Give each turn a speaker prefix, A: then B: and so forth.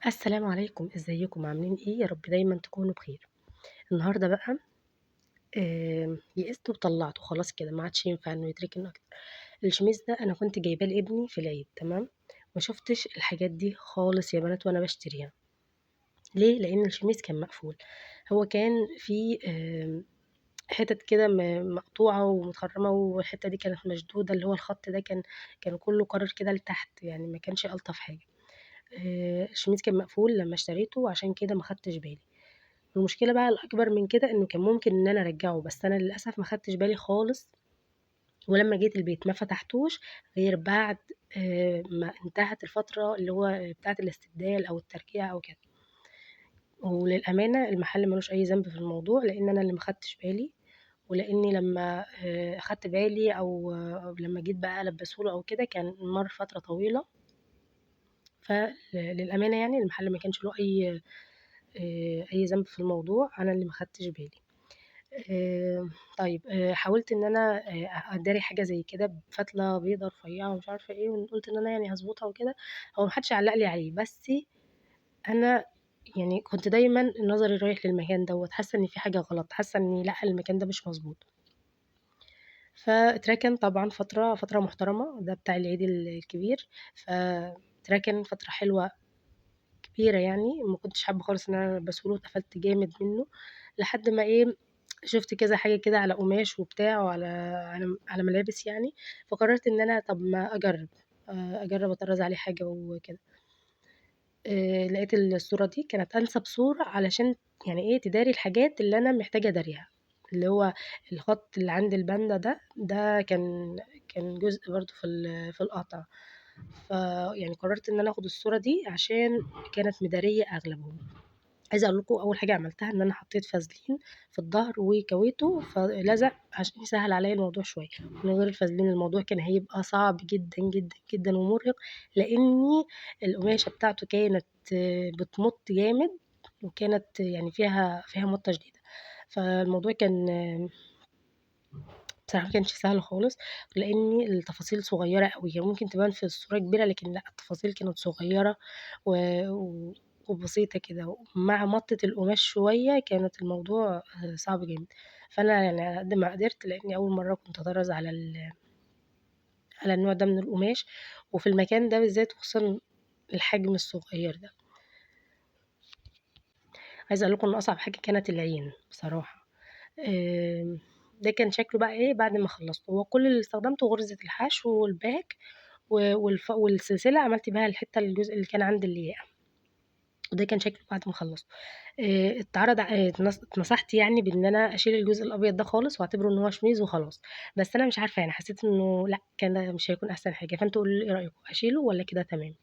A: السلام عليكم، إزيكم عاملين إيه؟ يا رب دايمًا تكونوا بخير. النهارده بقى يئست وطلّعته خلاص كده ما عادش ينفع إنه يتركن أكتر. الشميز ده أنا كنت جايباه لابني في العيد تمام، ما شُفتش الحاجات دي خالص يا بنات وأنا باشتريها. ليه؟ لإن الشميز كان مقفول. هو كان فيه حتت كده مقطوعة ومتخرّمة والحتة دي كانت مشدودة، اللي هو الخط ده كان كُلّه قارر كده لتحت، يعني ما كانش ألطف حاجة. الشميز كان مقفول لمّا اشتريته عشان كده ما خدتش بالي. المشكلة بقى الأكبر من كده إنه كان ممكن إن أنا أرجّعه، بس أنا للأسف ما خدتش بالي خالص، ولمّا جيت البيت ما فتحتوش غير بعد ما انتهت الفترة اللي هو بتاعة الاستبدال أو الترجيع أو كده. وللأمانة المحل ما لوش أي ذنب في الموضوع، لإن أنا اللي ما خدتش بالي، ولإني لمّا أخدت بالي أو لمّا جيت بقى ألبّسه له أو كده كان مَر فترة طويلة، للأمانة يعني المحل ما كانش له أي ذنب في الموضوع، أنا اللي ما خدتش بالي. طيب حاولت إن أنا أداري حاجة زي كده بفتلة بيضا رفيّعة ومش عارفة إيه، قُلت إن أنا يعني هاضبطها وكده، هو ما حدش علّق لي عليه، بس أنا يعني كنت دايمًا نظري رايح للمكان دوّة، حاسة إن في حاجة غلط، حاسة إني لأ، المكان ده مش مضبوط. فاتركن طبعًا فترة محترمة، ده بتاع العيد الكبير، فاتركن فترة حلوة كبيرة يعني، ما كنتش حابة خالص إن أنا ألبسه له، اتقفلت جامد منه، لحد ما إيه، شُفت كذا حاجة كده على قماش وبتاع وعلى ملابس يعني، فقررت إن أنا طب ما أجرّب، أجرّب أطرّز عليه حاجة وكده. لقيت الصورة دي كانت أنسب صورة علشان يعني إيه، تداري الحاجات اللي أنا محتاجة أداريها، اللي هو الخط اللي عند الباندا ده كان جزء برضه في القطع، فيعني قررت إن أنا آخد الصورة دي عشان كانت مدارية أغلبه. عايزة أقول لكم أول حاجة عملتها إن أنا حطيت فازلين في الضهر وكويته فلزق عشان يسهّل عليَّ الموضوع شوية، من غير الفازلين الموضوع كان هيبقى صعب جدًا، جدًا، جدًا ومُرهق، لإني القماشة بتاعته كانت بتمُط جامد، وكانت يعني فيها مَطّة شديدة، فالموضوع كان بصراحة ما كانش سهل خالص، لإن التفاصيل صغيّرة أوي، هي ممكن تبان في الصورة كبيرة لكن لأ، التفاصيل كانت صغيّرة و و وبسيطة كده، ومع مَطّة القماش شوية كانت الموضوع صعب جامد، فأنا يعني على قد ما قدرت لإني أول مرّة كنت أطرّز على النوع ده من القماش، وفي المكان ده بالذات وخصوصًا الحجم الصغيّر ده. عايزة أقول لكم إن أصعب حاجة كانت العين بصراحة. آمم، ده كان شكله بقى إيه بعد ما خلّصته، هو كل اللي استخدمته غرزة الحشو والباك والسلسلة عملت بيها الجزء اللي كان عند الياقة، وده كان شكله بعد ما خلّصته. اتعرض ع اتنصحت يعني بإن أنا أشيل الجزء الأبيض ده خالص واعتبره إن هو شميز وخلاص، بس أنا مش عارفة يعني حسيت إنه لأ، كان مش هيكون أحسن حاجة، فأنتم قولوا لي إيه رأيكم، أشيله والّا كده تمام؟